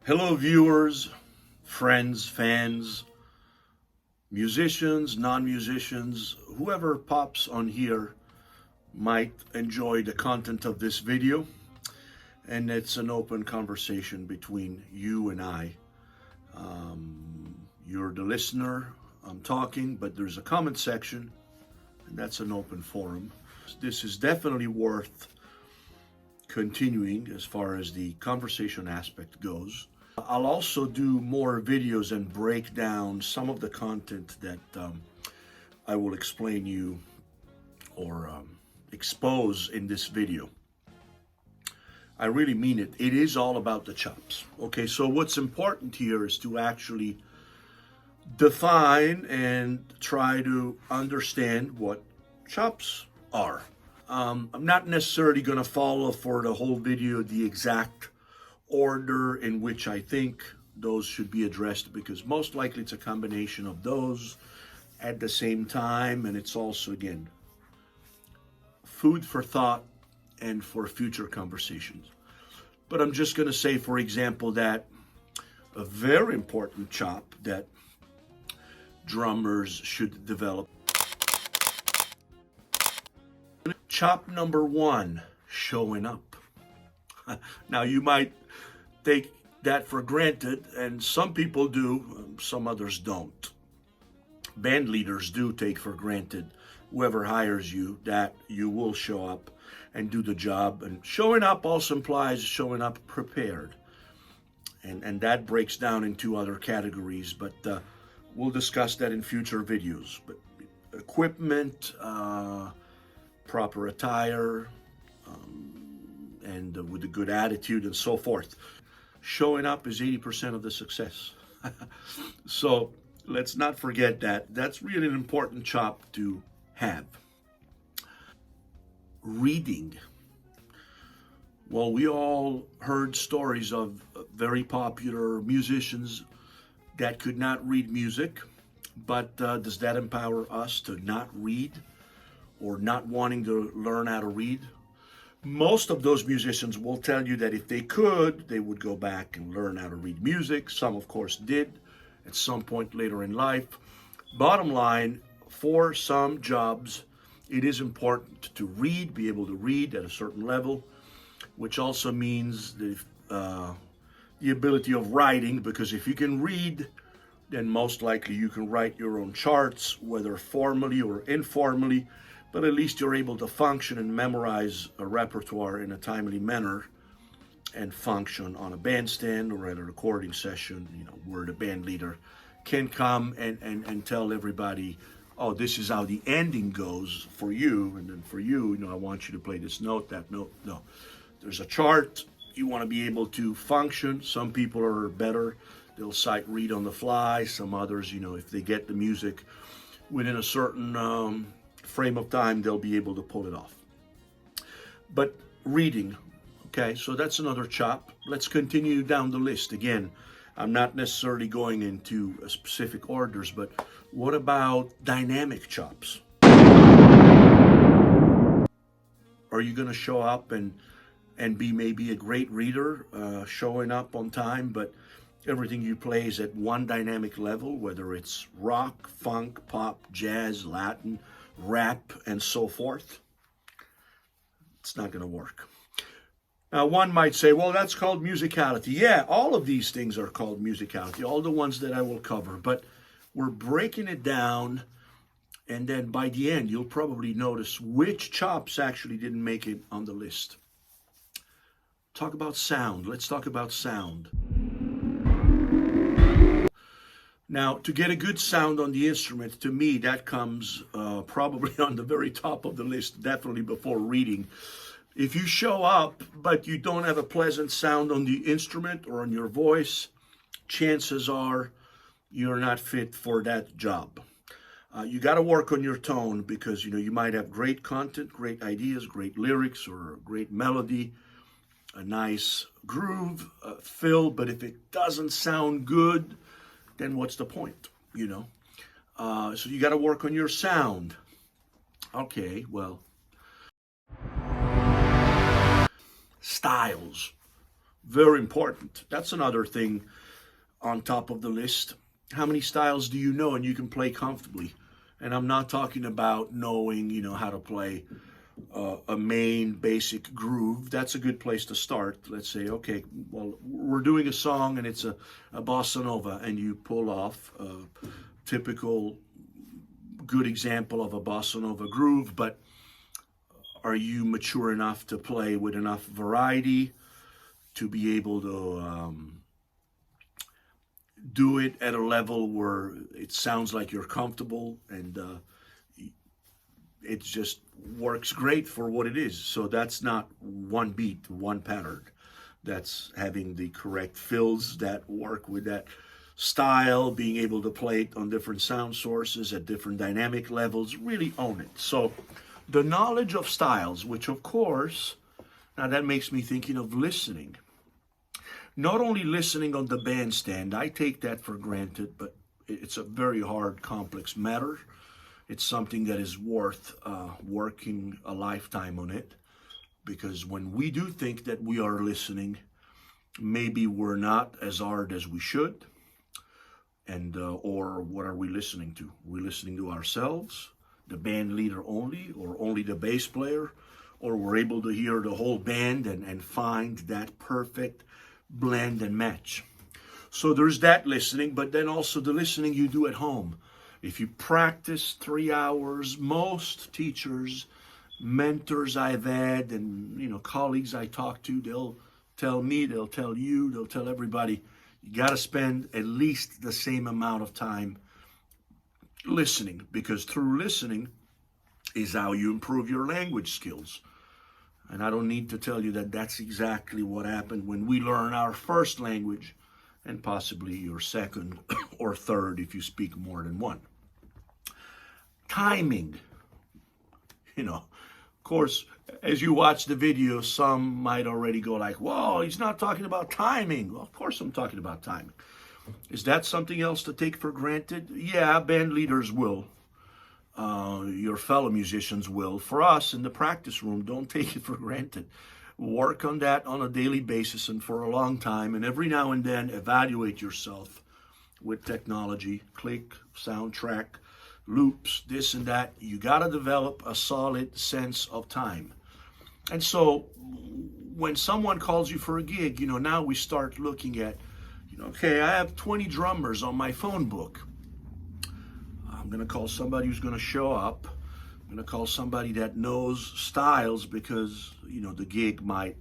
Hello, viewers, friends, fans, musicians, non-musicians, whoever pops on here might enjoy the content of this video. And it's an open conversation between you and I. You're the listener, I'm talking, but there's a comment section, and that's an open forum. This is definitely worth continuing as far as the conversation aspect goes. I'll also do more videos and break down some of the content that I will explain you or expose in this video. I really mean it. It is all about the chops. Okay, so what's important here is to actually define and try to understand what chops are. I'm not necessarily going to follow for the whole video the exact order in which I think those should be addressed, because most likely it's a combination of those at the same time, and it's also, again, food for thought and for future conversations. But I'm just going to say, for example, that a very important chop that drummers should develop. Chop number one, showing up. Now, you might take that for granted, and some people do, some others don't. Band leaders do take for granted, whoever hires you, that you will show up and do the job. And showing up also implies showing up prepared. And that breaks down into other categories, but we'll discuss that in future videos. But equipment, proper attire, and with a good attitude and so forth. Showing up is 80% of the success. So let's not forget that. That's really an important chop to have. Reading. Well, we all heard stories of very popular musicians that could not read music, but does that empower us to not read or not wanting to learn how to read? Most of those musicians will tell you that if they could, they would go back and learn how to read music. Some, of course, did at some point later in life. Bottom line, for some jobs, it is important to read, be able to read at a certain level, which also means the ability of writing, because if you can read, then most likely you can write your own charts, whether formally or informally, but at least you're able to function and memorize a repertoire in a timely manner and function on a bandstand or at a recording session, where the band leader can come and tell everybody, oh, this is how the ending goes for you, and then for you, I want you to play this note, that note. No, there's a chart. You want to be able to function. Some people are better. They'll sight read on the fly. Some others, if they get the music within a certain frame of time, they'll be able to pull it off. But reading, okay, so that's another chop. Let's continue down the list. Again, I'm not necessarily going into specific orders, but what about dynamic chops? Are you going to show up and be maybe a great reader, showing up on time, but everything you play is at one dynamic level, whether it's rock, funk, pop, jazz, Latin, rap, and so forth? It's not going to work. Now, one might say, well, that's called musicality. Yeah, all of these things are called musicality, all the ones that I will cover, but we're breaking it down, and then by the end, you'll probably notice which chops actually didn't make it on the list. Talk about sound. Let's talk about sound. Now, to get a good sound on the instrument, to me, that comes probably on the very top of the list, definitely before reading. If you show up, but you don't have a pleasant sound on the instrument or on your voice, chances are you're not fit for that job. You got to work on your tone, because, you might have great content, great ideas, great lyrics, or a great melody, a nice groove, fill, but if it doesn't sound good, then what's the point? you know. So you got to work on your sound. Okay, well, styles, very important. That's another thing on top of the list. How many styles do you know and you can play comfortably? And I'm not talking about knowing, how to play a main basic groove. That's a good place to start. Let's say, okay, well, we're doing a song and it's a bossa nova, and you pull off a typical good example of a bossa nova groove, but are you mature enough to play with enough variety to be able to do it at a level where it sounds like you're comfortable and it just works great for what it is? So that's not one beat, one pattern. That's having the correct fills that work with that style, being able to play it on different sound sources at different dynamic levels, really own it. So the knowledge of styles, which of course, now that makes me thinking of listening. Not only listening on the bandstand, I take that for granted, but it's a very hard, complex matter. It's something that is worth working a lifetime on it, because when we do think that we are listening, maybe we're not as hard as we should. And or what are we listening to? Are we listening to ourselves, the band leader only, or only the bass player? Or we're able to hear the whole band and find that perfect blend and match. So there's that listening, but then also the listening you do at home. If you practice 3 hours, most teachers, mentors I've had, and colleagues I talk to, they'll tell me, they'll tell you, they'll tell everybody, you got to spend at least the same amount of time listening, because through listening is how you improve your language skills. And I don't need to tell you that that's exactly what happened when we learn our first language, and possibly your second or third if you speak more than one. Timing. Of course, as you watch the video, some might already go like, whoa, he's not talking about timing. Well, of course I'm talking about timing. Is that something else to take for granted? Yeah, band leaders will. Your fellow musicians will. For us in the practice room, don't take it for granted. Work on that on a daily basis and for a long time, and every now and then evaluate yourself with technology, click, soundtrack, loops, this and that. You got to develop a solid sense of time. And so when someone calls you for a gig, now we start looking at, okay, I have 20 drummers on my phone book. I'm going to call somebody who's going to show up. I'm going to call somebody that knows styles, because, the gig might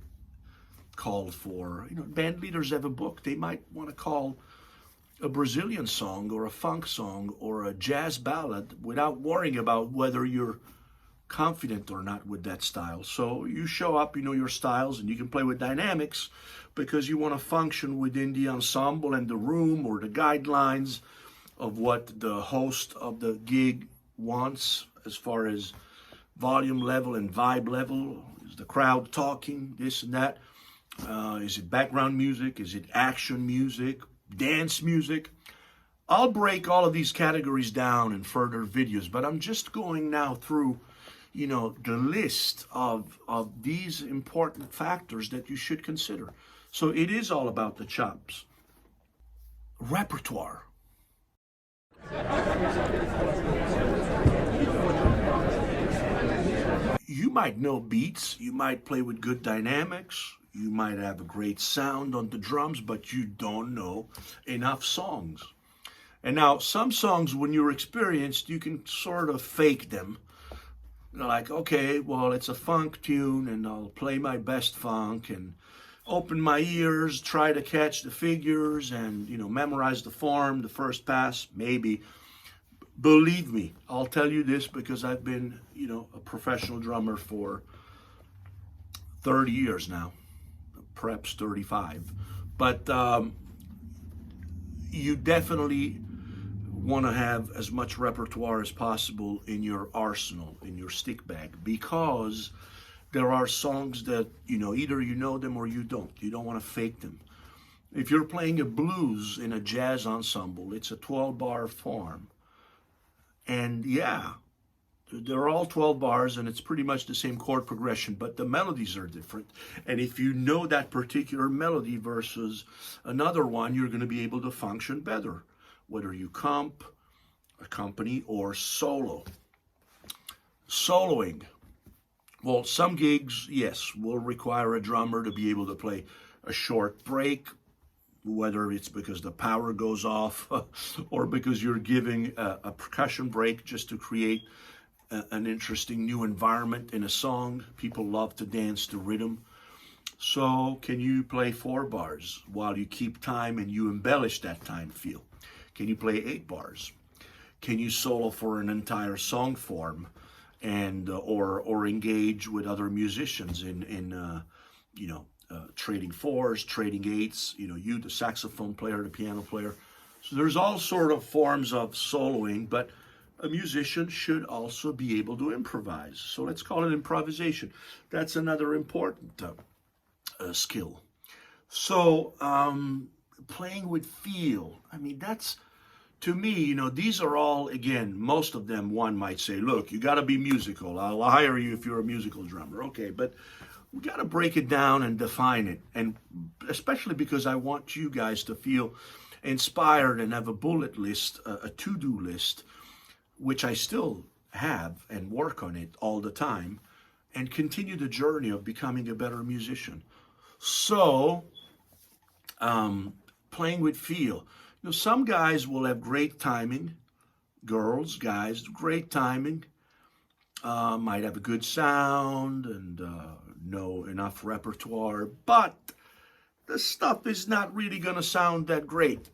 call for, band leaders have a book. They might want to call a Brazilian song or a funk song or a jazz ballad without worrying about whether you're confident or not with that style. So you show up, your styles, and you can play with dynamics because you want to function within the ensemble and the room or the guidelines of what the host of the gig wants as far as volume level and vibe level. Is the crowd talking, this and that? Is it background music? Is it action music? Dance music? I'll break all of these categories down in further videos, but I'm just going now through, the list of these important factors that you should consider. So it is all about the chops. Repertoire. You might know beats, you might play with good dynamics, you might have a great sound on the drums, but you don't know enough songs. And now some songs, when you're experienced, you can sort of fake them. Like, okay, well, it's a funk tune and I'll play my best funk and open my ears, try to catch the figures and, memorize the form, the first pass, maybe. Believe me, I'll tell you this because I've been, a professional drummer for 30 years now, perhaps 35. But you definitely want to have as much repertoire as possible in your arsenal, in your stick bag, because there are songs that, either you know them or you don't. You don't want to fake them. If you're playing a blues in a jazz ensemble, it's a 12-bar form. And yeah, they're all 12 bars and it's pretty much the same chord progression, but the melodies are different. And if you know that particular melody versus another one, you're going to be able to function better, whether you accompany, or solo. Soloing. Well, some gigs, yes, will require a drummer to be able to play a short break, whether it's because the power goes off or because you're giving a percussion break just to create an interesting new environment in a song. People love to dance to rhythm. So can you play 4 bars while you keep time and you embellish that time feel? Can you play 8 bars? Can you solo for an entire song form and or engage with other musicians in trading 4s, trading 8s, you, the saxophone player, the piano player. So there's all sort of forms of soloing, but a musician should also be able to improvise. So let's call it improvisation. That's another important skill. So playing with feel, I mean, that's, to me, these are all, again, most of them, one might say, look, you got to be musical. I'll hire you if you're a musical drummer. Okay, but we got to break it down and define it. And especially because I want you guys to feel inspired and have a bullet list, a to-do list, which I still have and work on it all the time, and continue the journey of becoming a better musician. So, playing with feel. Some guys will have great timing, girls, guys, great timing, might have a good sound and know enough repertoire, but the stuff is not really going to sound that great.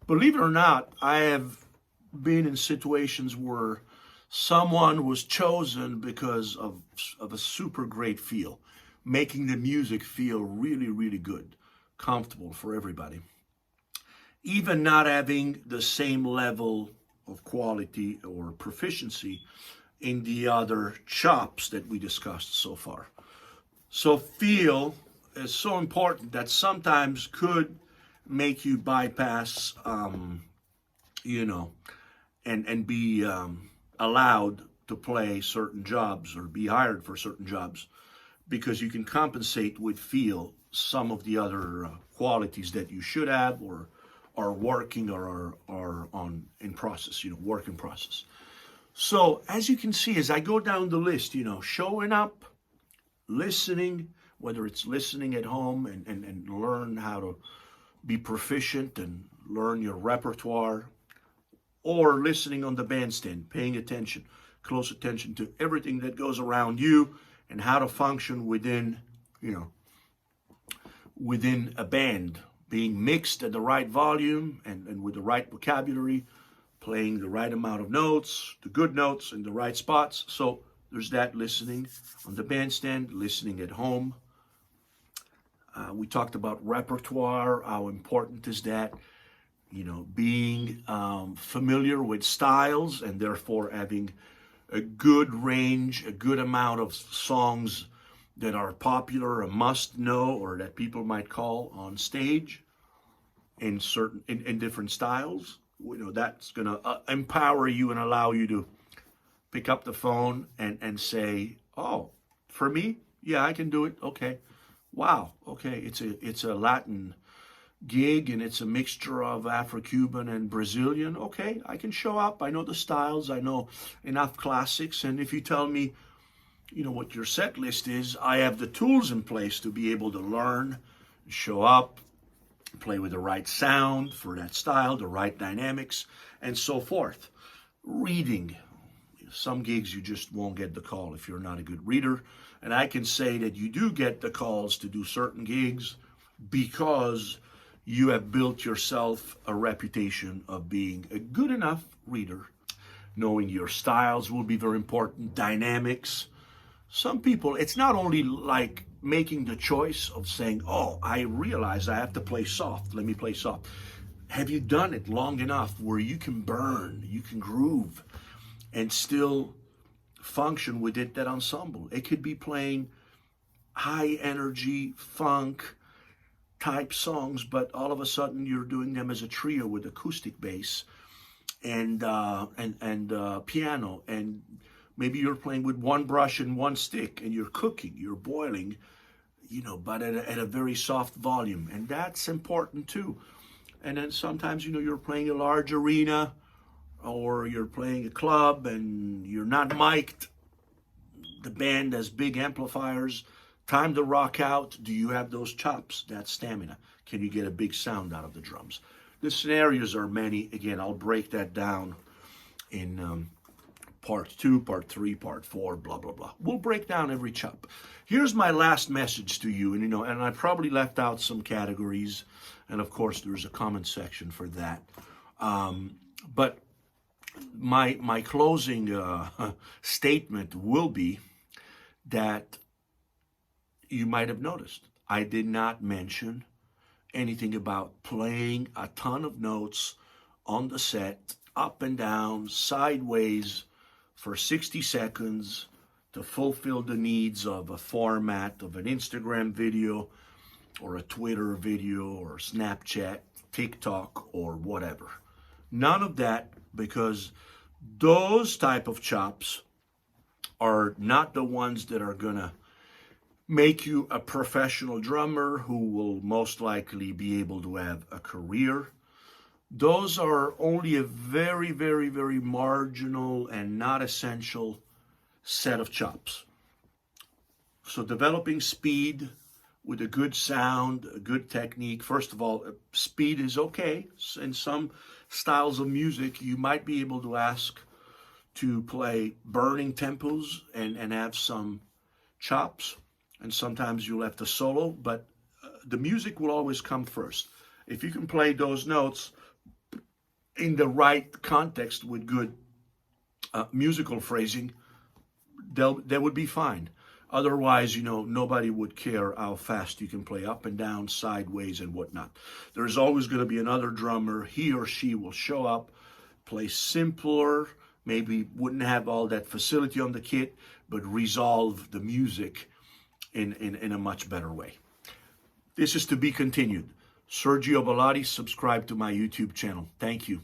Believe it or not, I have been in situations where someone was chosen because of a super great feel, making the music feel really, really good, comfortable for everybody. Even not having the same level of quality or proficiency in the other chops that we discussed so far. So feel is so important that sometimes could make you bypass, and be allowed to play certain jobs or be hired for certain jobs, because you can compensate with feel some of the other qualities that you should have or are working or are in process, work in process. So as you can see, as I go down the list, showing up, listening, whether it's listening at home and learn how to be proficient and learn your repertoire, or listening on the bandstand, paying attention, close attention to everything that goes around you and how to function within a band, being mixed at the right volume and with the right vocabulary, playing the right amount of notes, the good notes in the right spots. So there's that, listening on the bandstand, listening at home. We talked about repertoire, how important is that? Being familiar with styles and therefore having a good range, a good amount of songs that are popular, a must know, or that people might call on stage in different styles. That's going to empower you and allow you to pick up the phone and say, oh, for me, yeah, I can do it. Okay. Wow. Okay. It's a Latin gig and it's a mixture of Afro-Cuban and Brazilian. Okay, I can show up. I know the styles. I know enough classics. And if you tell me, what your set list is, I have the tools in place to be able to learn, show up, play with the right sound for that style, the right dynamics, and so forth. Reading. Some gigs you just won't get the call if you're not a good reader. And I can say that you do get the calls to do certain gigs because you have built yourself a reputation of being a good enough reader. Knowing your styles will be very important, dynamics. Some people, it's not only like making the choice of saying, oh, I realize I have to play soft, let me play soft. Have you done it long enough where you can burn, you can groove, and still function within that ensemble? It could be playing high energy, funk, type songs, but all of a sudden you're doing them as a trio with acoustic bass and piano, and maybe you're playing with one brush and one stick, and you're cooking, you're boiling, but at a very soft volume, and that's important too. And then sometimes, you're playing a large arena, or you're playing a club, and you're not mic'd. The band has big amplifiers. Time to rock out. Do you have those chops, that stamina? Can you get a big sound out of the drums? The scenarios are many. Again, I'll break that down in part 2, part 3, part 4, blah, blah, blah. We'll break down every chop. Here's my last message to you, and I probably left out some categories, and of course there's a comment section for that. But my closing statement will be that you might have noticed I did not mention anything about playing a ton of notes on the set, up and down, sideways, for 60 seconds to fulfill the needs of a format of an Instagram video or a Twitter video or Snapchat, TikTok, or whatever. None of that, because those type of chops are not the ones that are gonna make you a professional drummer who will most likely be able to have a career. Those are only a very, very, very marginal and not essential set of chops. So developing speed with a good sound, a good technique. First of all, speed is okay. In some styles of music, you might be able to ask to play burning tempos and have some chops. And sometimes you'll have to solo, but the music will always come first. If you can play those notes in the right context with good musical phrasing, they would be fine. Otherwise, nobody would care how fast you can play up and down, sideways, and whatnot. There's always going to be another drummer. He or she will show up, play simpler, maybe wouldn't have all that facility on the kit, but resolve the music in a much better way. This is to be continued. Sergio Bellotti, subscribe to my YouTube channel. Thank you.